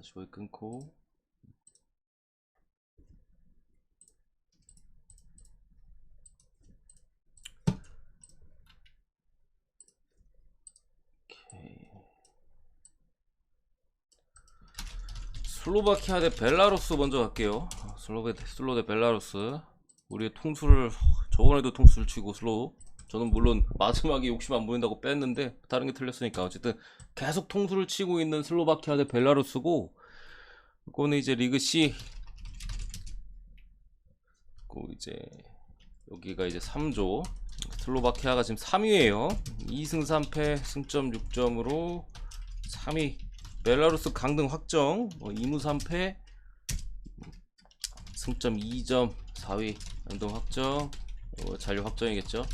다시 거기 끊고. 오케이. 슬로바키아 대 벨라루스 먼저 갈게요. 슬로 대 벨라루스. 우리의 통수를 저번에도 통수를 치고 슬로우. 저는 물론 마지막에 욕심 안 보인다고 뺐는데 다른 게 틀렸으니까 어쨌든 계속 통수를 치고 있는 슬로바키아 대 벨라루스고, 이거는 이제 리그 C. 이제 여기가 이제 3조. 슬로바키아가 지금 3위에요 2승 3패 승점 6점으로 3위. 벨라루스 강등 확정. 2무 3패 승점 2점 4위 강등 확정. 잔류 확정이겠죠.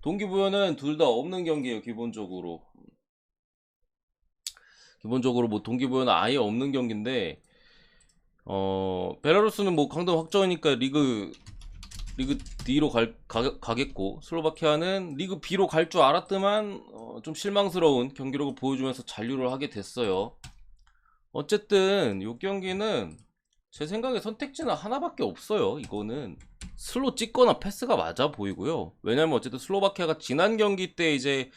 동기부여는 둘 다 없는 경기예요. 기본적으로 뭐 동기부여는 아예 없는 경기인데, 벨라루스는 뭐 강등 확정이니까 리그 D로 가겠고, 슬로바키아는 리그 B로 갈 줄 알았더만 좀 실망스러운 경기력을 보여주면서 잔류를 하게 됐어요. 어쨌든 이 경기는 제 생각에 선택지는 하나밖에 없어요. 이거는 슬로 찍거나 패스가 맞아 보이고요. 왜냐면 어쨌든 슬로바키아가 지난 경기 때 이제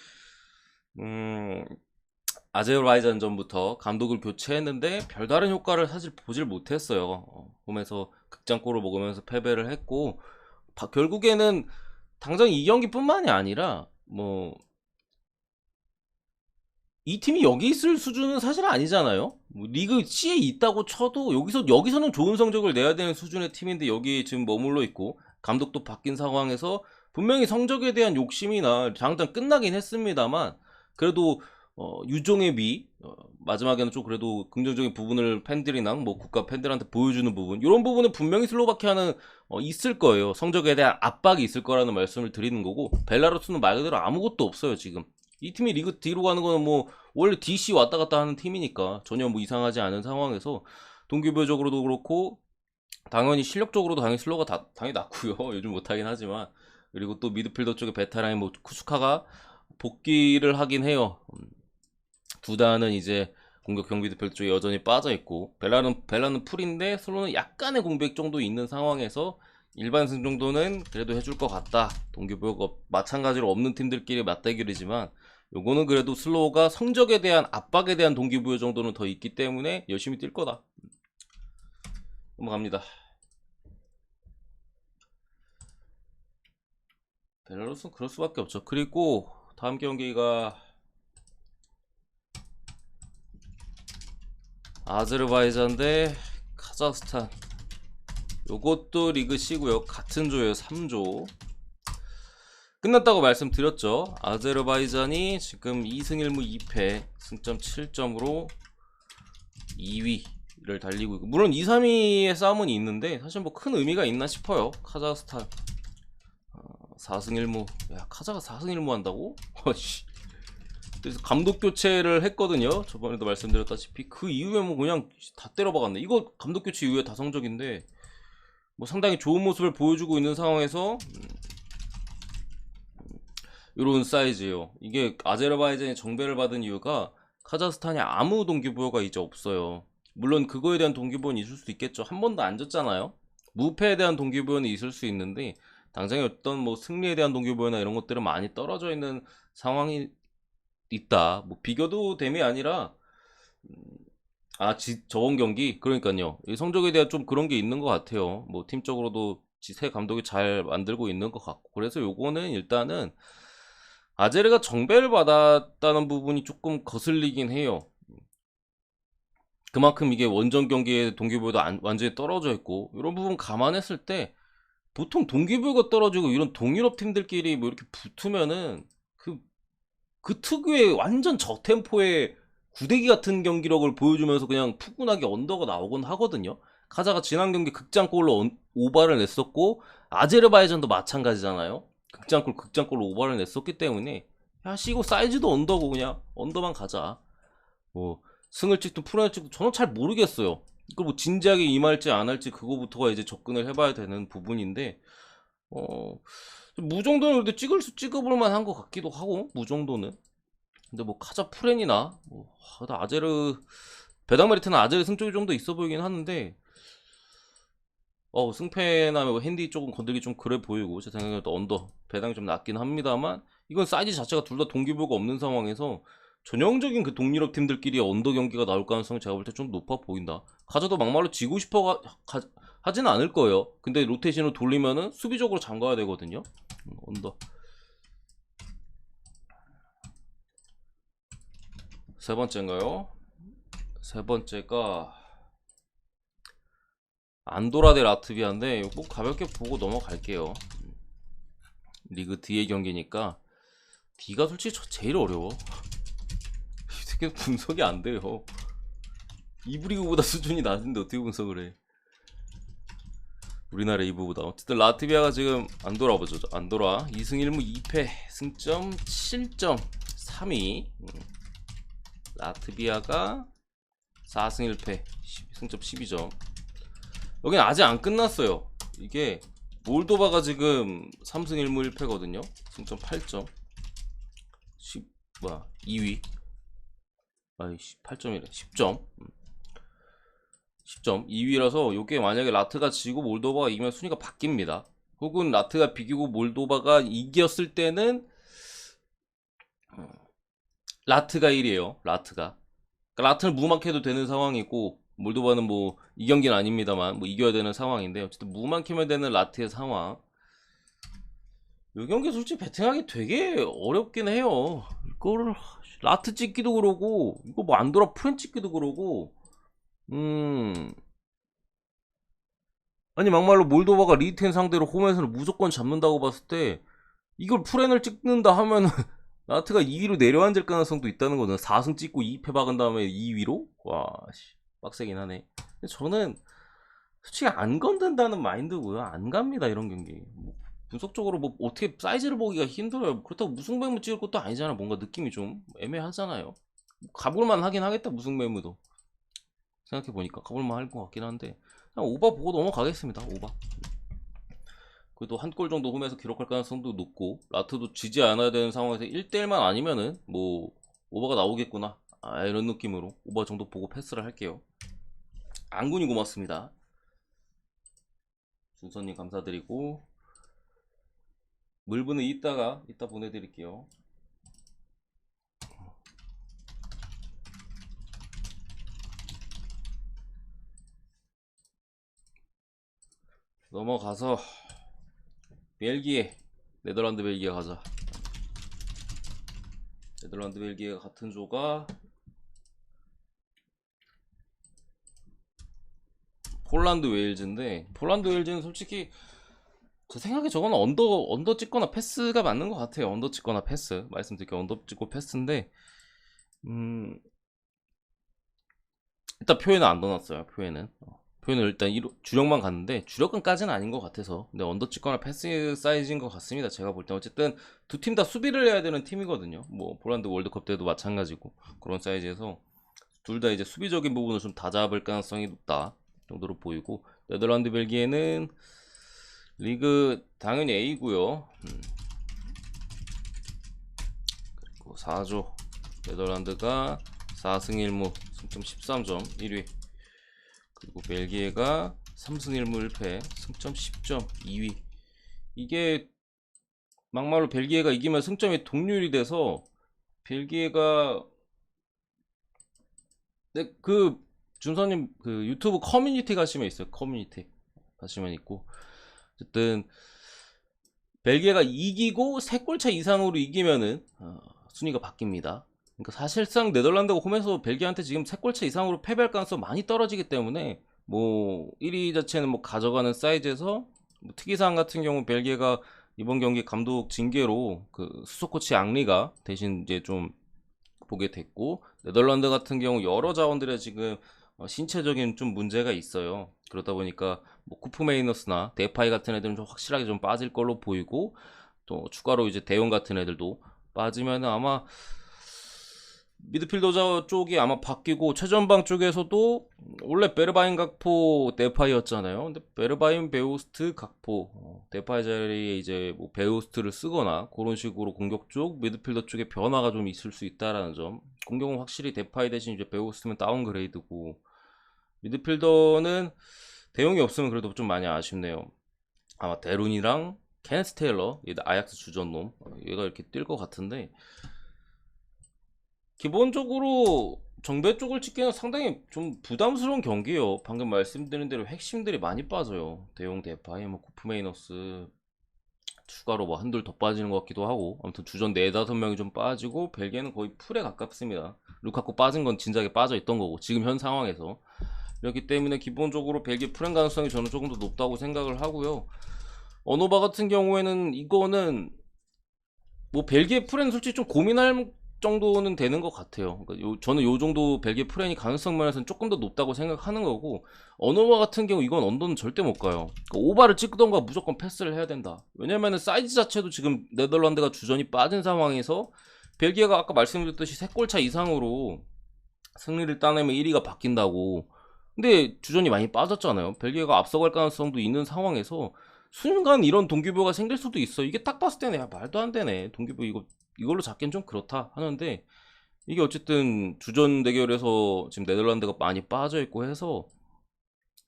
아제르바이잔전부터 감독을 교체했는데 별다른 효과를 사실 보질 못했어요. 홈에서 극장골을 먹으면서 패배를 했고, 결국에는 당장 이 경기뿐만이 아니라 뭐 이 팀이 여기 있을 수준은 사실 아니잖아요. 뭐 리그 C에 있다고 쳐도 여기서는 좋은 성적을 내야 되는 수준의 팀인데 여기 지금 머물러 있고, 감독도 바뀐 상황에서 분명히 성적에 대한 욕심이나 당장 끝나긴 했습니다만 그래도 유종의 미, 마지막에는 좀 그래도 긍정적인 부분을 팬들이랑 뭐 국가 팬들한테 보여주는 부분, 이런 부분은 분명히 슬로바키아는 있을 거예요. 성적에 대한 압박이 있을 거라는 말씀을 드리는 거고, 벨라루스는 말 그대로 아무것도 없어요. 지금 이 팀이 리그 D로 가는 거는 뭐 원래 DC 왔다 갔다 하는 팀이니까 전혀 뭐 이상하지 않은 상황에서 동기부여적으로도 그렇고 당연히 실력적으로도 당연히 슬로가 당연히 낫고요. 요즘 못하긴 하지만. 그리고 또 미드필더 쪽에 베테랑인 뭐 쿠스카가 복귀를 하긴 해요. 두단은 이제 공격 경기 미드필더 쪽에 여전히 빠져 있고, 벨라는 풀인데 슬로는 약간의 공백 정도 있는 상황에서 일반 승 정도는 그래도 해줄 것 같다. 동기부여가 마찬가지로 없는 팀들끼리 맞대결이지만 요거는 그래도 슬로우가 성적에 대한 압박에 대한 동기부여 정도는 더 있기 때문에 열심히 뛸 거다. 넘어갑니다. 벨라루스는 그럴 수밖에 없죠. 그리고 다음 경기가 아제르바이잔 대 카자흐스탄. 요것도 리그 C고요. 같은 조예요. 3조. 끝났다고 말씀드렸죠. 아제르바이잔이 지금 2승 1무 2패 승점 7점으로 2위를 달리고 있고, 물론 2, 3위의 싸움은 있는데 사실 뭐 큰 의미가 있나 싶어요. 카자흐스탄 4승 1무. 야, 카자가 4승 1무 한다고? 그래서 감독 교체를 했거든요. 저번에도 말씀드렸다시피 그 이후에 뭐 그냥 다 때려박았네. 이거 감독 교체 이후에 다 성적인데 뭐 상당히 좋은 모습을 보여주고 있는 상황에서 이런 사이즈예요. 이게 아제르바이잔이 정배를 받은 이유가 카자흐스탄이 아무 동기부여가 이제 없어요. 물론 그거에 대한 동기부여는 있을 수 있겠죠. 한 번도 안 졌잖아요. 무패에 대한 동기부여는 있을 수 있는데 당장에 어떤 뭐 승리에 대한 동기부여나 이런 것들은 많이 떨어져 있는 상황이 있다. 뭐 비교도 됨이 아니라 저번 경기 그러니까요. 이 성적에 대한 좀 그런 게 있는 것 같아요. 뭐 팀적으로도 새 감독이 잘 만들고 있는 것 같고, 그래서 요거는 일단은 아제르가 정배를 받았다는 부분이 조금 거슬리긴 해요. 그만큼 이게 원정 경기의 동기부여도 완전히 떨어져 있고, 이런 부분 감안했을 때 보통 동기부여가 떨어지고 이런 동유럽 팀들끼리 뭐 이렇게 붙으면은 그 특유의 완전 저템포의 구대기 같은 경기력을 보여주면서 그냥 푸근하게 언더가 나오곤 하거든요. 카자가 지난 경기 극장골로 오바를 냈었고, 아제르바이잔도 마찬가지잖아요. 극장골로 오바를 냈었기 때문에 야 이거 사이즈도 언더고 그냥 언더만 가자. 뭐 승을 찍든 풀을 찍든 저는 잘 모르겠어요. 이걸 뭐 진지하게 임할지 안 할지 그거부터가 이제 접근을 해봐야 되는 부분인데, 무 정도는 그래도 찍어볼 만한 것 같기도 하고, 무 정도는. 근데 뭐 카자 프렌이나 뭐 아제르 배당 메리트는 아젤의 승쪽이 좀 더 있어 보이긴 하는데 승패나 뭐 핸디 쪽은 건들기 좀 그래 보이고 제 생각에도 언더 배당이 좀 낮긴 합니다만 이건 사이즈 자체가 둘 다 동기부여가 없는 상황에서 전형적인 그 동유럽 팀들끼리 언더 경기가 나올 가능성이 제가 볼 때 좀 높아 보인다. 가져도 막말로 지고 싶어 하지는 않을 거예요. 근데 로테이션을 돌리면은 수비적으로 잠가야 되거든요. 언더 세 번째인가요? 세 번째가 안도라 대 라트비아인데 뭐 가볍게 보고 넘어갈게요. 리그 D의 경기니까 D가 솔직히 제일 어려워. 이게 분석이 안 돼요. 2부 리그보다 수준이 낮은데 어떻게 분석을 해? 우리나라 2부보다. 어쨌든 라트비아가 지금 안도라 보죠. 안도라 2승 1무 2패 승점 7.32. 라트비아가 4승 1패 승점 12점. 여긴 아직 안 끝났어요. 이게 몰도바가 지금 3승 1무 1패거든요. 승점 8점. 2위. 아이씨, 8점이래. 10점. 10점. 2위라서 요게 만약에 라트가 지고 몰도바가 이기면 순위가 바뀝니다. 혹은 라트가 비기고 몰도바가 이겼을 때는 라트가 1위에요. 라트가. 그러니까 라트는 무마해도 되는 상황이고 몰도바는 뭐 이 경기는 아닙니다만 뭐 이겨야 되는 상황인데 어쨌든 무마키면 되는 라트의 상황. 이 경기 솔직히 배팅하기 되게 어렵긴 해요. 이거를 라트 찍기도 그러고 이거 뭐 안도라 프렌 찍기도 그러고 아니 막말로 몰도바가 리텐 상대로 홈에서는 무조건 잡는다고 봤을 때 이걸 프렌을 찍는다 하면은 라트가 2위로 내려앉을 가능성도 있다는 거잖아. 4승 찍고 2패 박은 다음에 2위로? 와 씨 빡세긴 하네. 저는 솔직히 안 건든다는 마인드고요. 안 갑니다 이런 경기. 뭐 분석적으로 뭐 어떻게 사이즈를 보기가 힘들어요. 그렇다고 무승배무 찍을 것도 아니잖아. 뭔가 느낌이 좀 애매하잖아요. 가볼만 하긴 하겠다 무승배무도. 생각해보니까 가볼만 할 것 같긴 한데 그냥 오바 보고 넘어가겠습니다. 오바. 그래도 한 골 정도 홈에서 기록할 가능성도 높고 라트도 지지 않아야 되는 상황에서 1대1만 아니면은 뭐 오바가 나오겠구나 이런 느낌으로 오바 정도 보고 패스를 할게요. 안군이 고맙습니다. 준선님 감사드리고 물분은 이따 보내드릴게요. 넘어가서 벨기에 네덜란드 벨기에 가자. 네덜란드 벨기에가 같은 조가 폴란드 웨일즈인데 폴란드 웨일즈는 솔직히 제 생각에 저거는 언더 찍거나 패스가 맞는 것 같아요. 언더 찍거나 패스 말씀드릴게요. 언더 찍고 패스인데 일단 표에는 안 넣어놨어요. 표에는 일단 주력만 갔는데 주력권까지는 아닌 것 같아서 근데 언더 찍거나 패스 사이즈인 것 같습니다. 제가 볼 때 어쨌든 두 팀 다 수비를 해야 되는 팀이거든요. 뭐 폴란드 월드컵 때도 마찬가지고 그런 사이즈에서 둘 다 이제 수비적인 부분을 좀 다 잡을 가능성이 높다 정도로 보이고 네덜란드 벨기에는 리그 당연히 A고요. 그리고 4조 네덜란드가 4승 1무 승점 13점 1위 그리고 벨기에가 3승 1무 1패 승점 10점 2위. 이게 막말로 벨기에가 이기면 승점이 동률이 돼서 벨기에가 그 준서님 그 유튜브 커뮤니티 가시면 있어요. 커뮤니티 가시면 있고 어쨌든 벨기에가 이기고 3골차 이상으로 이기면은 순위가 바뀝니다. 그러니까 사실상 네덜란드가 홈에서 벨기에한테 지금 3골차 이상으로 패배할 가능성이 많이 떨어지기 때문에 뭐 1위 자체는 뭐 가져가는 사이즈에서 뭐 특이사항 같은 경우 벨기에가 이번 경기 감독 징계로 그 수석 코치 앙리가 대신 이제 좀 보게 됐고 네덜란드 같은 경우 여러 자원들의 지금 신체적인 좀 문제가 있어요. 그러다 보니까 뭐 쿠프메이너스나 데파이 같은 애들은 좀 확실하게 좀 빠질 걸로 보이고 또 추가로 이제 대용 같은 애들도 빠지면 아마 미드필더 쪽이 아마 바뀌고 최전방 쪽에서도 원래 베르바인 각포 데파이였잖아요. 근데 베르바인 베우스트 각포 데파이 자리에 이제 뭐 베우스트를 쓰거나 그런 식으로 공격 쪽 미드필더 쪽에 변화가 좀 있을 수 있다라는 점 공격은 확실히 데파이 대신 이제 베고스면 다운그레이드고, 미드필더는 대용이 없으면 그래도 좀 많이 아쉽네요. 아마 데룬이랑 케네스 테일러, 얘 아약스 주전놈, 얘가 이렇게 뛸 것 같은데, 기본적으로 정배 쪽을 찍기는 상당히 좀 부담스러운 경기예요. 방금 말씀드린 대로 핵심들이 많이 빠져요. 대용 데파이, 뭐 코프메이너스 추가로 뭐 한둘 더 빠지는 것 같기도 하고, 아무튼 주전 4-5명이 좀 빠지고, 벨기에는 거의 풀에 가깝습니다. 루카쿠 빠진 건 진작에 빠져 있던 거고, 지금 현 상황에서. 그렇기 때문에 기본적으로 벨기에 풀행 가능성이 저는 조금 더 높다고 생각을 하고요. 어노바 같은 경우에는 이거는 뭐 벨기에 풀엔 솔직히 좀 고민할 정도는 되는 것 같아요. 그러니까 저는 요 정도 벨기에 프렌이 가능성 면에서는 조금 더 높다고 생각하는 거고, 언어바 같은 경우 이건 언더는 절대 못 가요. 그러니까 오바를 찍던가 무조건 패스를 해야 된다. 왜냐면은 사이즈 자체도 지금 네덜란드가 주전이 빠진 상황에서 벨기에가 아까 말씀드렸듯이 3골차 이상으로 승리를 따내면 1위가 바뀐다고. 근데 주전이 많이 빠졌잖아요. 벨기에가 앞서갈 가능성도 있는 상황에서 순간 이런 동기부여가 생길 수도 있어. 이게 딱 봤을 때는 야, 말도 안 되네. 동기부여 이걸로 잡기엔 좀 그렇다 하는데, 이게 어쨌든 주전 대결에서 지금 네덜란드가 많이 빠져있고 해서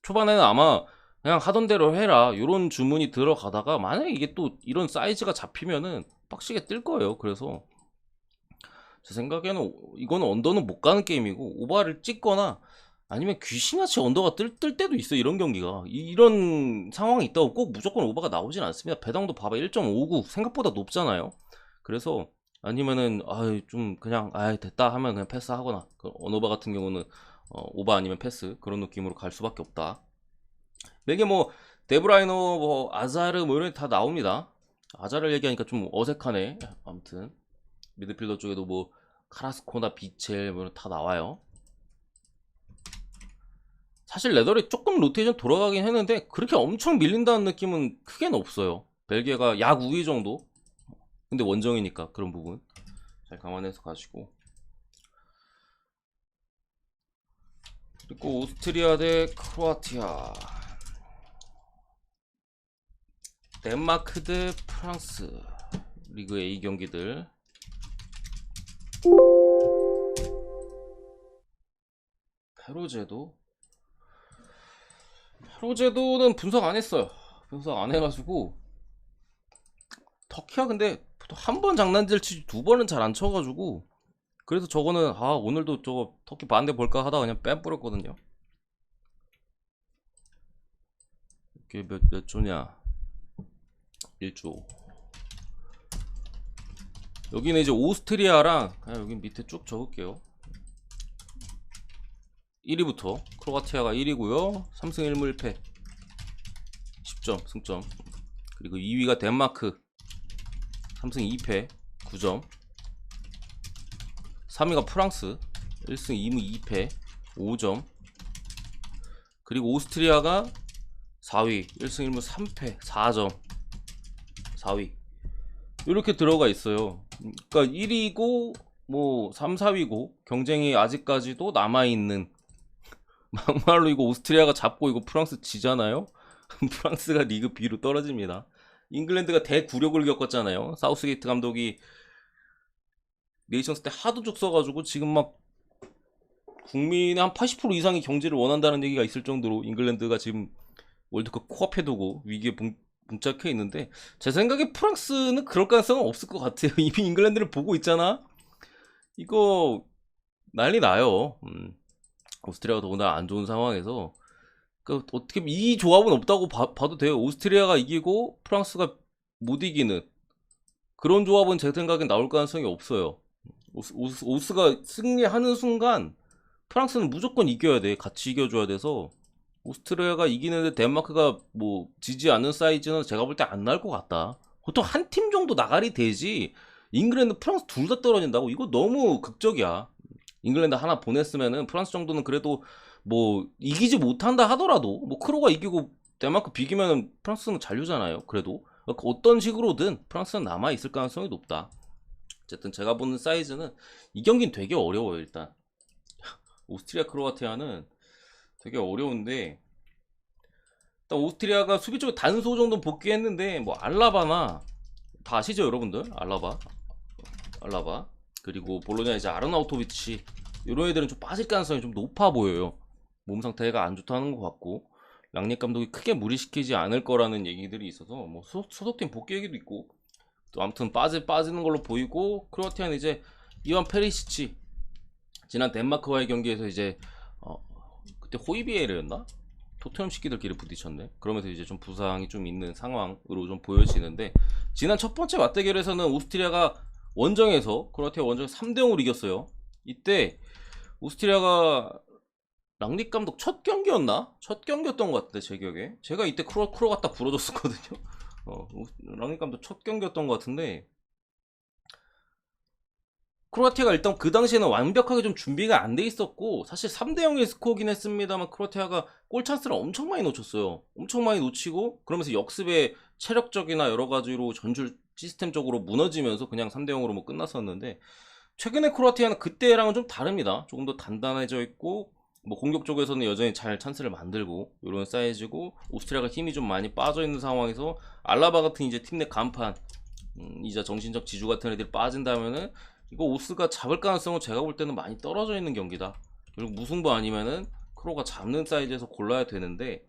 초반에는 아마 그냥 하던 대로 해라 요런 주문이 들어가다가, 만약에 이게 또 이런 사이즈가 잡히면은 빡시게 뜰 거예요. 그래서 제 생각에는 이거는 언더는 못 가는 게임이고, 오바를 찍거나 아니면 귀신같이 언더가 뜰 때도 있어. 이런 경기가 이런 상황이 있다고 꼭 무조건 오바가 나오진 않습니다. 배당도 봐봐 1.59 생각보다 높잖아요. 그래서 아니면은 좀 그냥 됐다 하면 그냥 패스하거나, 언어바 같은 경우는 오바 아니면 패스 그런 느낌으로 갈 수밖에 없다. 이게 뭐 데브라이너, 뭐 아자르 뭐 이런 다 나옵니다. 아자르를 얘기하니까 좀 어색하네. 아무튼 미드필더 쪽에도 뭐 카라스코나 비첼 뭐 다 나와요. 사실 레더리 조금 로테이션 돌아가긴 했는데 그렇게 엄청 밀린다는 느낌은 크게는 없어요. 벨기에가 약 우위 정도. 근데 원정이니까 그런 부분 잘 감안해서 가시고. 그리고 오스트리아 대 크로아티아, 덴마크 대 프랑스 리그 A 경기들. 페로제도는 분석 안 했어요. 분석 안 해가지고. 터키가 근데 한 번 장난질 치지 2번은 잘 안 쳐가지고, 그래서 저거는 오늘도 저거 터키 반대 볼까 하다가 그냥 뺨 뿌렸거든요. 이게 몇 조냐? 1조. 여기는 이제 오스트리아랑, 여기 밑에 쭉 적을게요. 1위부터 크로아티아가 1위고요 3승 1무 1패 10점 승점. 그리고 2위가 덴마크 3승 2패 9점. 3위가 프랑스 1승 2무 2패 5점. 그리고 오스트리아가 4위 1승 1무 3패 4점 4위. 이렇게 들어가 있어요. 그러니까 1위고 뭐 3, 4위고 경쟁이 아직까지도 남아있는. 막말로 이거 오스트리아가 잡고 이거 프랑스 지잖아요. 프랑스가 리그 B로 떨어집니다. 잉글랜드가 대구력을 겪었잖아요. 사우스게이트 감독이 네이션스 때 하도 죽 써가지고 지금 막 국민의 한 80% 이상이 경제를 원한다는 얘기가 있을 정도로 잉글랜드가 지금 월드컵 코앞에 두고 위기에 봉착해 있는데, 제 생각에 프랑스는 그럴 가능성은 없을 것 같아요. 이미 잉글랜드를 보고 있잖아. 이거 난리 나요. 오스트리아가 더구나 안 좋은 상황에서 어떻게 이 조합은 없다고 봐도 돼요. 오스트리아가 이기고 프랑스가 못 이기는 그런 조합은 제 생각엔 나올 가능성이 없어요. 오스가 승리하는 순간 프랑스는 무조건 이겨야 돼. 같이 이겨줘야 돼서 오스트리아가 이기는데 덴마크가 뭐 지지 않는 사이즈는 제가 볼 때 안 나올 것 같다. 보통 한 팀 정도 나가리 되지 잉글랜드 프랑스 둘 다 떨어진다고? 이거 너무 극적이야. 잉글랜드 하나 보냈으면은 프랑스 정도는 그래도 뭐 이기지 못한다 하더라도, 뭐 크로가 이기고 덴마크 비기면은 프랑스는 잔류잖아요. 그래도 어떤 식으로든 프랑스는 남아있을 가능성이 높다. 어쨌든 제가 보는 사이즈는 이 경기는 되게 어려워요. 일단 오스트리아 크로아티아는 되게 어려운데, 일단 오스트리아가 수비 쪽에 단소 정도 복귀했는데 뭐 알라바나 다 아시죠 여러분들? 알라바 그리고 볼로냐 이제 아르나우토비치 이런 애들은 좀 빠질 가능성이 좀 높아 보여요. 몸 상태가 안 좋다는 것 같고 랑닉 감독이 크게 무리시키지 않을 거라는 얘기들이 있어서 뭐 소속팀 복귀 얘기도 있고 또 아무튼 빠지는 걸로 보이고 크로아티아는 이제 이완 페리시치 지난 덴마크와의 경기에서 이제 그때 호이비에르였나? 토트넘 시키들끼리 부딪혔네. 그러면서 이제 좀 부상이 좀 있는 상황으로 좀 보여지는데 지난 첫 번째 맞대결에서는 오스트리아가 원정에서 크로아티아 원정에서 3대0으로 이겼어요. 이때 오스트리아가 랑닉 감독 첫 경기였나? 첫 경기였던 것 같은데 제 기억에 제가 이때 크로 갖다 불어줬었거든요. 랑닉 감독 첫 경기였던 것 같은데 크로아티아가 일단 그 당시에는 완벽하게 좀 준비가 안 돼 있었고 사실 3대0의 스코어긴 했습니다만 크로아티아가 골 찬스를 엄청 많이 놓쳤어요. 엄청 많이 놓치고 그러면서 역습의 체력적이나 여러 가지로 전술 시스템적으로 무너지면서 그냥 3대0으로 뭐 끝났었는데 최근에 크로아티아는 그때랑은 좀 다릅니다. 조금 더 단단해져 있고 뭐 공격 쪽에서는 여전히 잘 찬스를 만들고 이런 사이즈고 오스트리아가 힘이 좀 많이 빠져 있는 상황에서 알라바 같은 이제 팀 내 간판 이자 정신적 지주 같은 애들이 빠진다면은 이거 오스가 잡을 가능성은 제가 볼 때는 많이 떨어져 있는 경기다. 그리고 무승부 아니면은 크로가 잡는 사이즈에서 골라야 되는데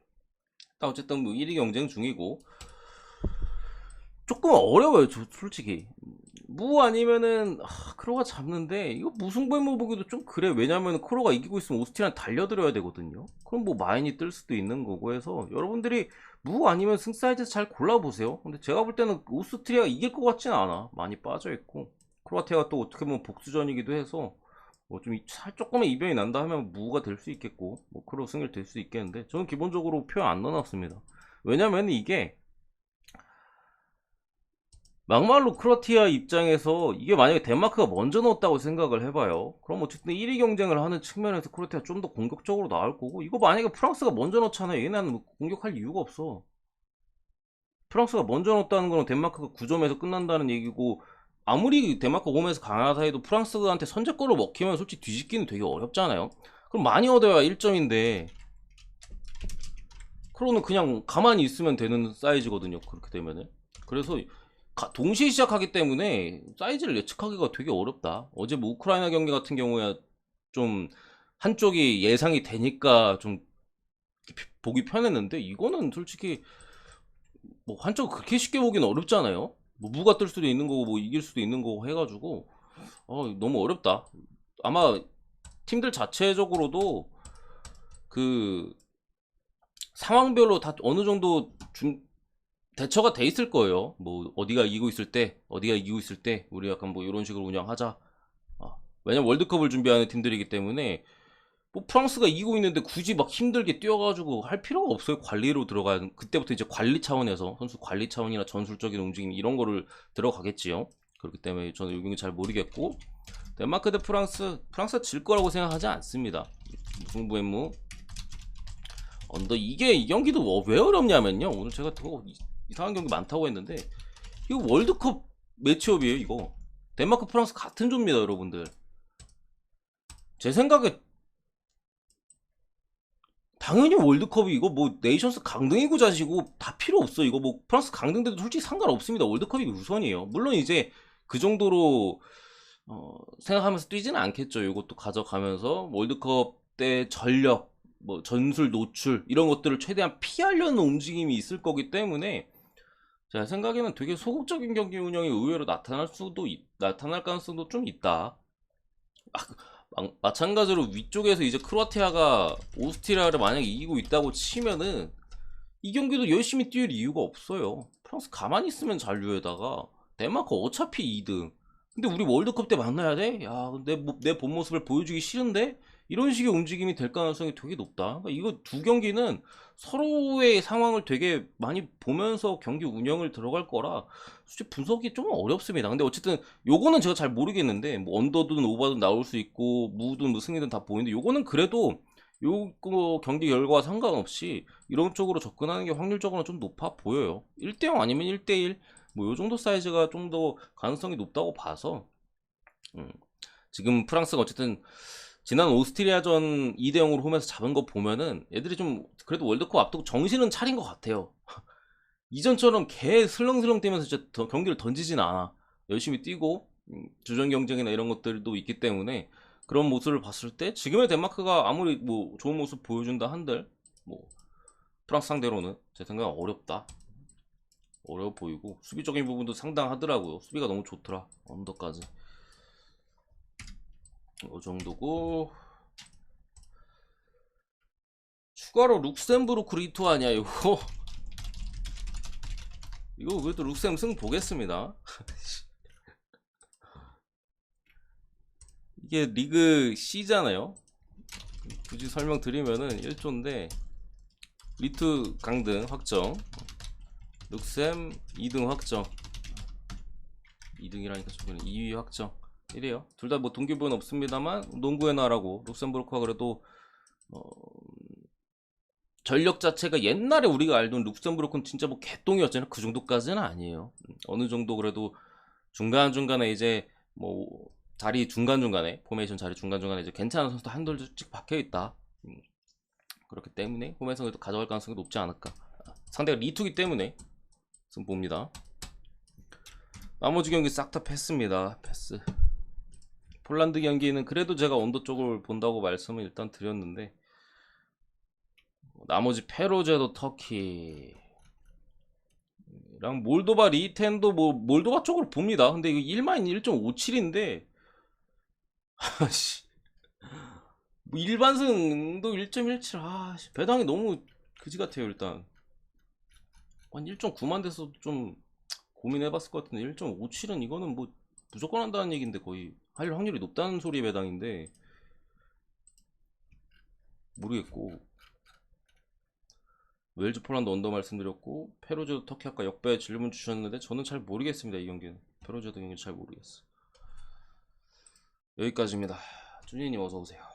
어쨌든 뭐 1위 경쟁 중이고 조금 어려워요. 솔직히 무 아니면은 크로가 잡는데 이거 무승부에 뭐 보기도 좀 그래. 왜냐면 크로가 이기고 있으면 오스트리아는 달려들어야 되거든요. 그럼 뭐 마인이 뜰 수도 있는 거고 해서 여러분들이 무 아니면 승 사이즈 잘 골라보세요. 근데 제가 볼 때는 오스트리아가 이길 것 같진 않아. 많이 빠져있고 크로아티아가 또 어떻게 보면 복수전이기도 해서 뭐 좀 조금의 이변이 난다 하면 무가 될 수 있겠고 뭐 크로 승일 될 수 있겠는데 저는 기본적으로 표 안 넣어놨습니다. 왜냐면 이게 막말로 크로아티아 입장에서 이게 만약에 덴마크가 먼저 넣었다고 생각을 해봐요. 그럼 어쨌든 1위 경쟁을 하는 측면에서 크로아티아가 좀 더 공격적으로 나올 거고 이거 만약에 프랑스가 먼저 넣잖아요. 얘네는 공격할 이유가 없어. 프랑스가 먼저 넣었다는 거는 덴마크가 9점에서 끝난다는 얘기고 아무리 덴마크 홈에서 강하다 해도 프랑스한테 선제골을 먹히면 솔직히 뒤집기는 되게 어렵잖아요. 그럼 많이 얻어야 1점인데 크로는 그냥 가만히 있으면 되는 사이즈거든요. 그렇게 되면은. 그래서 동시에 시작하기 때문에 사이즈를 예측하기가 되게 어렵다. 어제 뭐 우크라이나 경기 같은 경우에 좀 한쪽이 예상이 되니까 좀 보기 편했는데 이거는 솔직히 뭐 한쪽 그렇게 쉽게 보기는 어렵잖아요. 뭐 무가 뜰 수도 있는 거고 뭐 이길 수도 있는 거고 해가지고 너무 어렵다. 아마 팀들 자체적으로도 그 상황별로 다 어느 정도 대처가 돼 있을 거예요. 뭐 어디가 이기고 있을 때 우리 약간 뭐 이런 식으로 운영하자. 왜냐면 월드컵을 준비하는 팀들이기 때문에 뭐 프랑스가 이기고 있는데 굳이 막 힘들게 뛰어가지고 할 필요가 없어요. 관리로 들어가는 그때부터 이제 관리 차원에서 선수 관리 차원이나 전술적인 움직임 이런 거를 들어가겠지요. 그렇기 때문에 저는 이 경기 잘 모르겠고 덴마크 대 프랑스가 질 거라고 생각하지 않습니다. 무승부의 언더 이게 이 경기도 왜 어렵냐면요. 오늘 제가 더 이상한 경기 많다고 했는데 이거 월드컵 매치업이에요. 이거 덴마크 프랑스 같은 조입니다, 여러분들. 제 생각에 당연히 월드컵이 이거 뭐 네이션스 강등이고 자시고 다 필요 없어. 이거 뭐 프랑스 강등돼도 솔직히 상관없습니다. 월드컵이 우선이에요. 물론 이제 그 정도로 생각하면서 뛰지는 않겠죠. 이것도 가져가면서 월드컵 때 전력 뭐 전술 노출 이런 것들을 최대한 피하려는 움직임이 있을 거기 때문에 제 생각에는 되게 소극적인 경기 운영이 의외로 나타날 가능성도 좀 있다. 마찬가지로 위쪽에서 이제 크로아티아가 오스트리아를 만약에 이기고 있다고 치면은 이 경기도 열심히 뛸 이유가 없어요. 프랑스 가만히 있으면 잔류에다가 덴마크 어차피 2등. 근데 우리 월드컵 때 만나야 돼? 야, 내 본 모습을 보여주기 싫은데? 이런 식의 움직임이 될 가능성이 되게 높다. 그러니까 이거 두 경기는 서로의 상황을 되게 많이 보면서 경기 운영을 들어갈 거라 솔직히 분석이 좀 어렵습니다. 근데 어쨌든 요거는 제가 잘 모르겠는데 뭐 언더든 오버든 나올 수 있고 무든 뭐 승리든 다 보이는데 요거는 그래도 요거 경기 결과와 상관없이 이런 쪽으로 접근하는 게 확률적으로 좀 높아 보여요. 1대0 아니면 1대1 뭐 요 정도 사이즈가 좀 더 가능성이 높다고 봐서 지금 프랑스가 어쨌든 지난 오스트리아전 2대0으로 홈에서 잡은 거 보면은 애들이 좀 그래도 월드컵 앞두고 정신은 차린 것 같아요. 이전처럼 개 슬렁슬렁 뛰면서 진짜 경기를 던지진 않아. 열심히 뛰고 주전 경쟁이나 이런 것들도 있기 때문에 그런 모습을 봤을 때 지금의 덴마크가 아무리 뭐 좋은 모습 보여준다 한들 뭐 프랑스 상대로는 제 생각엔 어렵다. 어려워 보이고 수비적인 부분도 상당하더라고요. 수비가 너무 좋더라. 언더까지. 이 정도고 추가로 룩셈부르크 리투아니아 이거 이거 그래도 룩셈 승 보겠습니다. 이게 리그 C잖아요. 굳이 설명드리면은 1조인데 리투 강등 확정, 룩셈 2등 확정. 2등이라니까 저거는 2위 확정. 이래요. 둘 다 뭐 동기부여는 없습니다만 농구의 나라고 룩셈부르크가 그래도 전력 자체가 옛날에 우리가 알던 룩셈부르크는 진짜 뭐 개똥이었잖아요. 그 정도까지는 아니에요. 어느 정도 그래도 중간중간에 이제 뭐 자리 중간중간에 포메이션 자리 중간중간에 이제 괜찮은 선수도 한둘씩 박혀있다. 그렇기 때문에 홈에서 가져갈 가능성이 높지 않을까. 상대가 리투기 때문에 지금 봅니다. 나머지 경기 싹 다 패스입니다. 패스. 폴란드 경기는 그래도 제가 언더 쪽을 본다고 말씀을 일단 드렸는데 나머지 페로제도 터키랑 몰도바 리텐도 뭐 몰도바 쪽으로 봅니다. 근데 이거 1-1.57인데 뭐 일반승도 1.17 배당이 너무 그지 같아요. 일단 한 1.9만 돼서 좀 고민해봤을 것 같은데 1.57은 이거는 뭐 무조건 한다는 얘기인데 거의 할 확률이 높다는 소리의 배당인데 모르겠고 웰즈 폴란드 언더 말씀드렸고 페루제도 터키 아까 역배 질문 주셨는데 저는 잘 모르겠습니다. 이 경기는 페루제도 경기 잘 모르겠어. 여기까지입니다. 준이님 어서오세요.